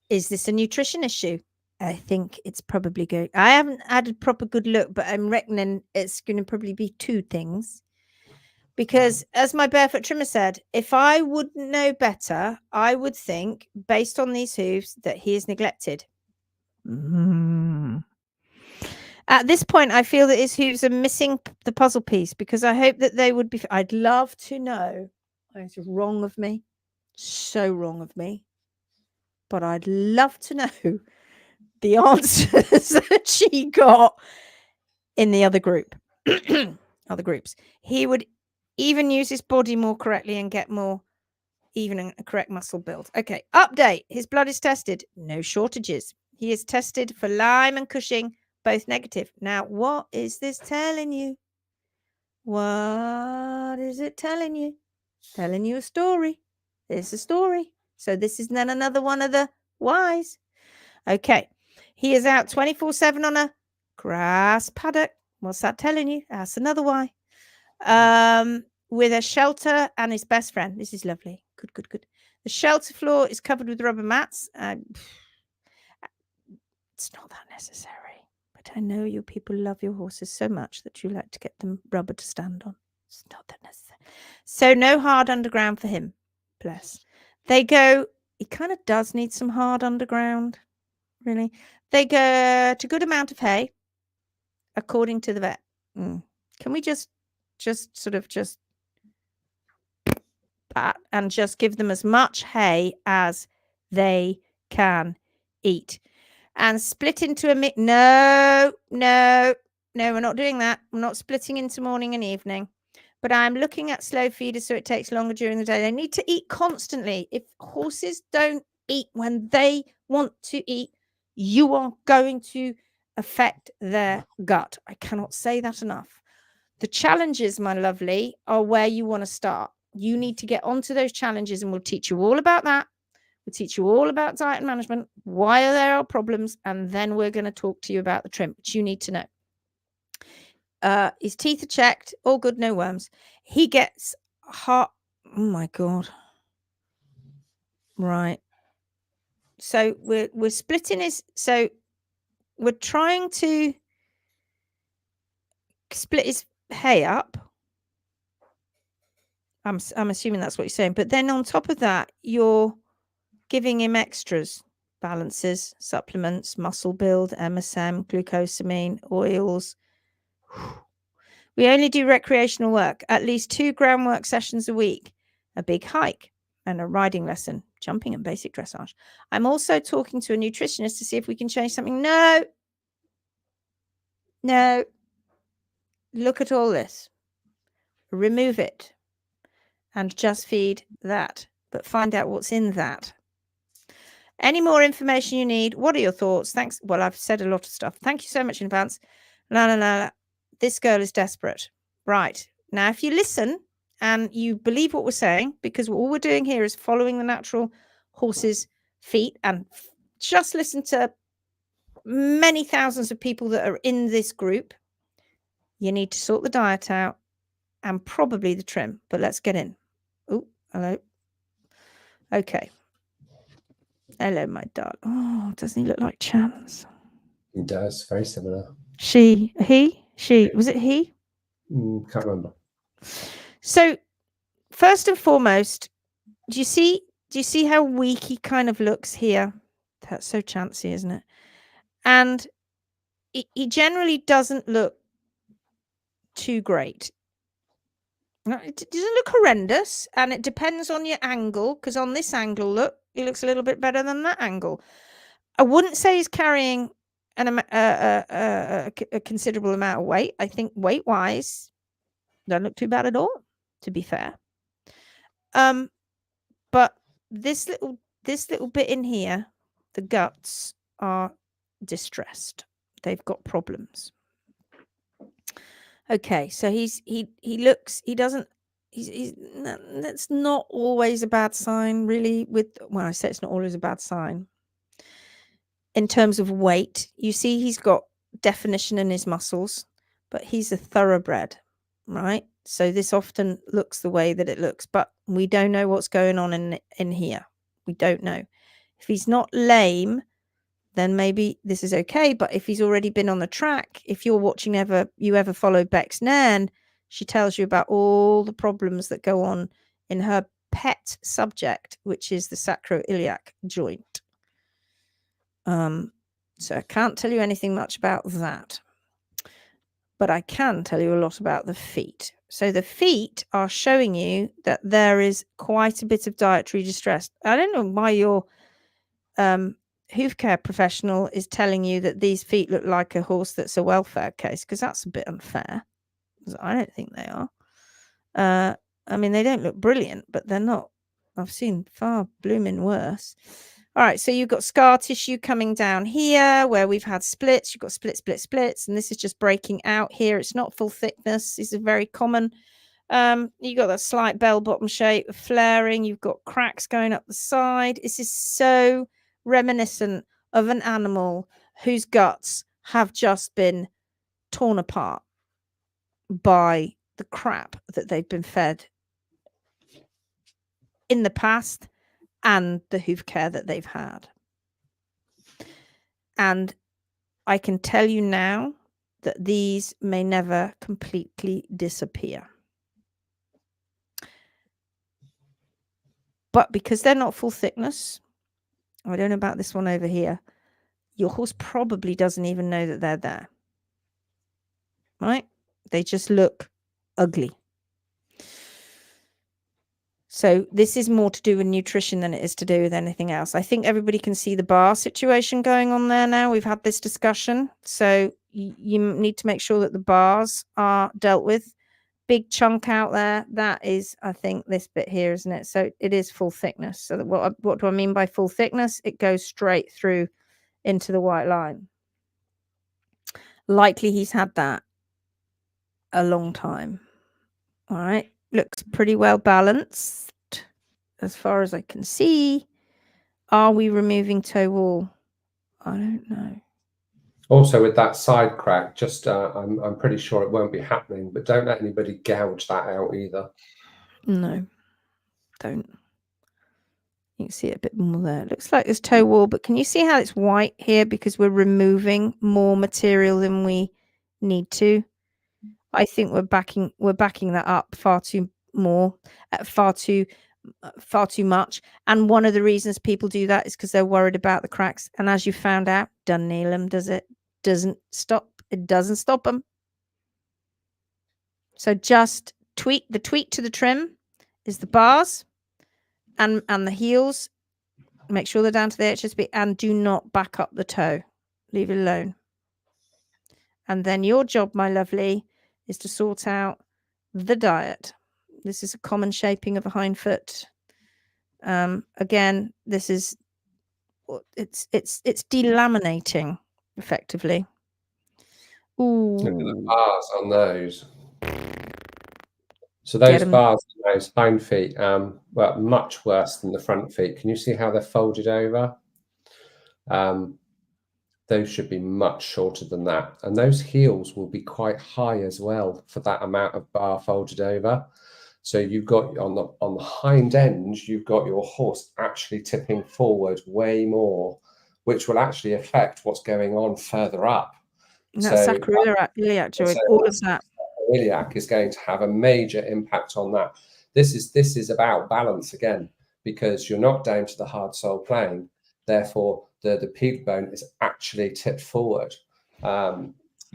Is this a nutrition issue? I think it's probably good. I haven't had a proper good look, but I'm reckoning it's going to probably be 2 things. Because as my barefoot trimmer said, if I would know better, I would think, based on these hooves, that he is neglected. At this point, I feel that his hooves are missing the puzzle piece because I hope that they would be. I'd love to know. It's wrong of me. So wrong of me. But I'd love to know the answers that she got in the other group, other groups. He would even use his body more correctly and get more even and correct muscle build. Okay, update. His blood is tested. No shortages. He is tested for Lyme and Cushing, both negative. Now, what is this telling you? What is it telling you? Telling you a story. It's a story. So this is then another one of the whys. Okay. He is out 24/7 on a grass paddock. What's that telling you? That's another why. With a shelter and his best friend. This is lovely. Good. The shelter floor is covered with rubber mats. It's not that necessary, but I know you people love your horses so much that you like to get them rubber to stand on. It's not that necessary. So no hard underground for him. Bless. They go, he kind of does need some hard underground, really. They go to good amount of hay, according to the vet. Can we just that and just give them as much hay as they can eat and split into a mix? No, we're not doing that. We're not splitting into morning and evening, but I'm looking at slow feeders so it takes longer during the day. They need to eat constantly. If horses don't eat when they want to eat, you are going to affect their gut. I cannot say that enough. The challenges, my lovely, are where you want to start. You need to get onto those challenges, and we'll teach you all about that. We'll teach you all about diet and management, why there are problems, and then we're going to talk to you about the trim, which you need to know. His teeth are checked, all good, no worms. He gets heart. Oh my God! Right. So we're splitting his. So we're trying to split his hay up. I'm assuming that's what you're saying. But then on top of that, you're giving him extras, balances, supplements, muscle build, MSM, glucosamine, oils. We only do recreational work, at least 2 groundwork sessions a week, a big hike and a riding lesson, jumping and basic dressage. I'm also talking to a nutritionist to see if we can change something. No. Look at all this. Remove it. And just feed that, but find out what's in that. Any more information you need? What are your thoughts? Thanks. Well, I've said a lot of stuff. Thank you so much in advance. La. This girl is desperate. Right. Now, if you listen and you believe what we're saying, because all we're doing here is following the natural horse's feet, and just listen to many thousands of people that are in this group, you need to sort the diet out and probably the trim. But let's get in. Oh, hello. Okay. Hello, my darling. Oh, doesn't he look like Chance? He does. Very similar. She. Was it he? Can't remember. So, first and foremost, do you see how weak he kind of looks here? That's so chancy, isn't it? And he generally doesn't look too great. It doesn't look horrendous, and it depends on your angle, because on this angle, look, he looks a little bit better than that angle. I wouldn't say he's carrying a considerable amount of weight. I think weight-wise, don't look too bad at all, to be fair. But this little bit in here, the guts are distressed. They've got problems. Okay, so that's not always a bad sign, really. I say it's not always a bad sign. In terms of weight, you see he's got definition in his muscles, but he's a thoroughbred, right? So this often looks the way that it looks, but we don't know what's going on in here. We don't know. If he's not lame, then maybe this is okay. But if he's already been on the track, if you're watching you ever follow Beck's Nairn, she tells you about all the problems that go on in her pet subject, which is the sacroiliac joint. So I can't tell you anything much about that, but I can tell you a lot about the feet. So the feet are showing you that there is quite a bit of dietary distress. I don't know why you're hoof care professional is telling you that these feet look like a horse that's a welfare case, because that's a bit unfair. I don't think they are. I mean, they don't look brilliant, but they're not. I've seen far blooming worse. All right, so you've got scar tissue coming down here where we've had splits. You've got splits, and this is just breaking out here. It's not full thickness. This is very common. You've got that slight bell-bottom shape of flaring. You've got cracks going up the side. This is so reminiscent of an animal whose guts have just been torn apart by the crap that they've been fed in the past and the hoof care that they've had. And I can tell you now that these may never completely disappear. But because they're not full thickness, I don't know about this one over here, your horse probably doesn't even know that they're there. Right? They just look ugly. So this is more to do with nutrition than it is to do with anything else. I think everybody can see the bar situation going on there now. We've had this discussion. So you need to make sure that the bars are dealt with. Big chunk out there. That is, I think, this bit here, isn't it? So it is full thickness. So that what do I mean by full thickness? It goes straight through into the white line. Likely he's had that a long time. All right. Looks pretty well balanced as far as I can see. Are we removing toe wall? I don't know. Also, with that side crack, just I'm pretty sure it won't be happening, but don't let anybody gouge that out either. No, don't. You can see it a bit more there. It looks like there's toe wall, but can you see how it's white here because we're removing more material than we need to? I think we're backing that up far too much. And one of the reasons people do that is because they're worried about the cracks. And as you found out, doesn't nail them, does it? It doesn't stop them. So just tweak to the trim is the bars and the heels. Make sure they're down to the HSB and do not back up the toe. Leave it alone. And then your job, my lovely, is to sort out the diet. This is a common shaping of a hindfoot. Again, this is it's delaminating effectively. Ooh. Look at the bars on those. So those bars on those hind feet, well, much worse than the front feet. Can you see how they're folded over? Those should be much shorter than that. And those heels will be quite high as well for that amount of bar folded over. So you've got on the hind end, you've got your horse actually tipping forward way more, which will actually affect what's going on further up. And that's sacroiliac joint, all of that. Sacroiliac is going to have a major impact on that. This is about balance again, because you're not down to the hard sole plane. Therefore, the peg bone is actually tipped forward.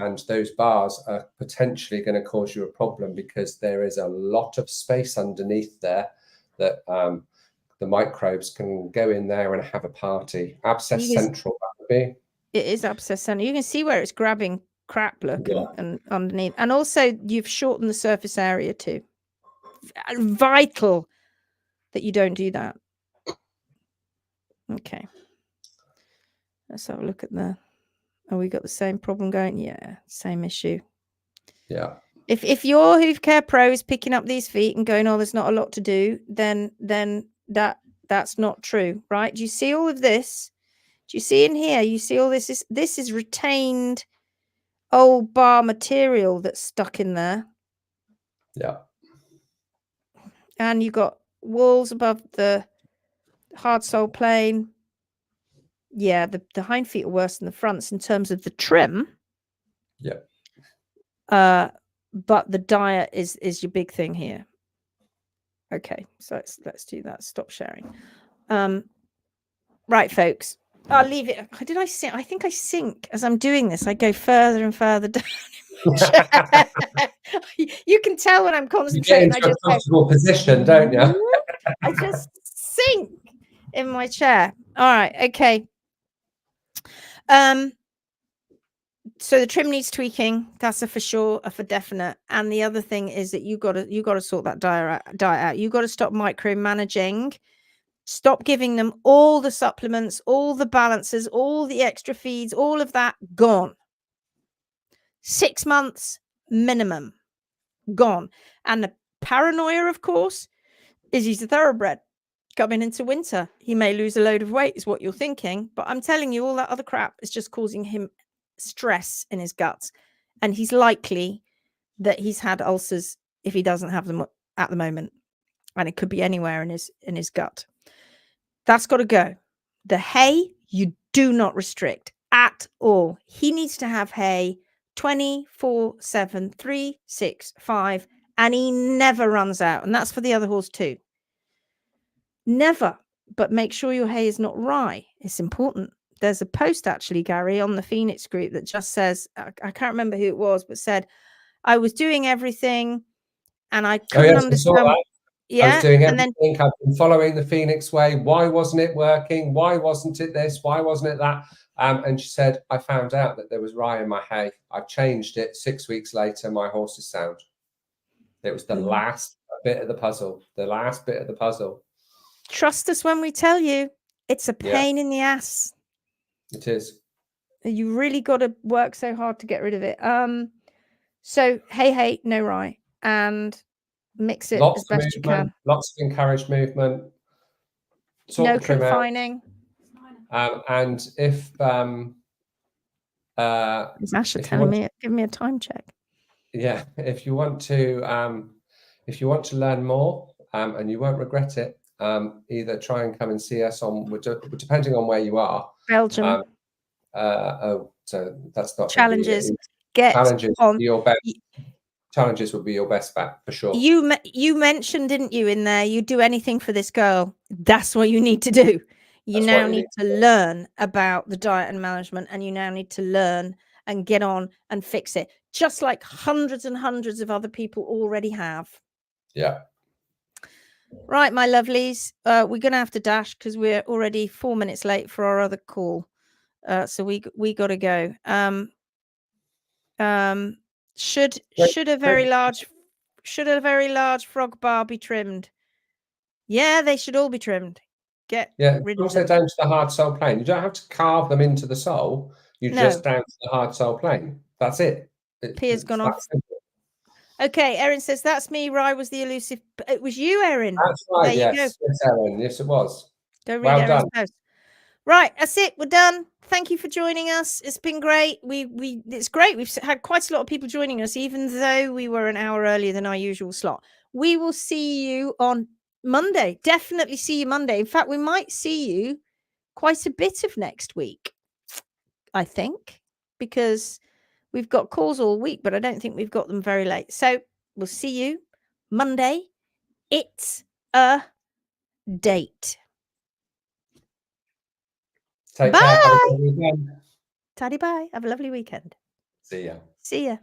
And those bars are potentially going to cause you a problem because there is a lot of space underneath there that the microbes can go in there and have a party. Abscess central, that would be. It is abscess central. You can see where it's grabbing crap look and underneath. And also you've shortened the surface area too. Vital that you don't do that. Okay. Let's have a look at the... Oh, we got the same problem going? Yeah, same issue. Yeah. If your hoof care pro is picking up these feet and going, oh, there's not a lot to do, then that's not true, right? Do you see all of this? Do you see in here? You see all this? This is retained old bar material that's stuck in there. Yeah. And you've got walls above the hard sole plane. Yeah, the hind feet are worse than the fronts in terms of the trim. Yeah. But the diet is your big thing here. Okay, so let's do that. Stop sharing. Right, folks. I'll leave it. Did I sink? I think I sink as I'm doing this. I go further and further down. You can tell when I'm concentrating. You get into a comfortable position, don't you? I just sink in my chair. All right. Okay. So the trim needs tweaking. That's a for sure, a for definite. And the other thing is that you got to sort that diet out. You got to stop micromanaging. Stop giving them all the supplements, all the balances, all the extra feeds, all of that gone. 6 months minimum gone. And the paranoia, of course, is he's a thoroughbred coming into winter. He may lose a load of weight, is what you're thinking. But I'm telling you, all that other crap is just causing him stress in his guts. And he's likely that he's had ulcers if he doesn't have them at the moment. And it could be anywhere in his gut. That's got to go. The hay, you do not restrict at all. He needs to have hay 24/7, 365, and he never runs out. And that's for the other horse too. Never. But make sure your hay is not rye. It's important. There's a post actually, Garry, on the Phoenix group that just says, I can't remember who it was, but said, I was doing everything and I couldn't understand. Yeah, I was doing everything. I've been following the Phoenix way. Why wasn't it working? Why wasn't it this? Why wasn't it that? And she said, I found out that there was rye in my hay. I changed it. 6 weeks later, my horse is sound. It was the last bit of the puzzle. The last bit of the puzzle. Trust us when we tell you. It's a pain in the ass. It is. You really got to work so hard to get rid of it. So hay, no rye, and mix it as best you can. Lots of encouraged movement. No confining. And if is Asha telling me? Give me a time check. Yeah, if you want to learn more, and you won't regret it, either try and come and see us on, depending on where you are. Belgium. So that's not challenges. Challenges. Your best. Challenges would be your best bet for sure. You mentioned, didn't you, in there, you do anything for this girl. That's what you need to do. You now need to learn about the diet and management, and you now need to learn and get on and fix it, just like hundreds and hundreds of other people already have. Yeah. Right, my lovelies. We're going to have to dash because we're already 4 minutes late for our other call. So we got to go. Should a very large frog bar be trimmed? Yeah, they should all be trimmed. Rid of them. Down to the hard sole plane. You don't have to carve them into the sole. You just down to the hard sole plane. That's it. Pier's gone off. Okay, Erin says that's me. Rye was the elusive. It was you, Erin. That's right. There you go. Yes, Erin. Yes, it was. Go read Erin's post. Right, that's it. We're done. Thank you for joining us. It's been great. It's great. We've had quite a lot of people joining us, even though we were an hour earlier than our usual slot. We will see you on Monday. Definitely see you Monday. In fact, we might see you quite a bit of next week, I think, because we've got calls all week, but I don't think we've got them very late. So we'll see you Monday. It's a date. Take care. Have a good weekend. Taddy bye. Have a lovely weekend. See ya. See ya.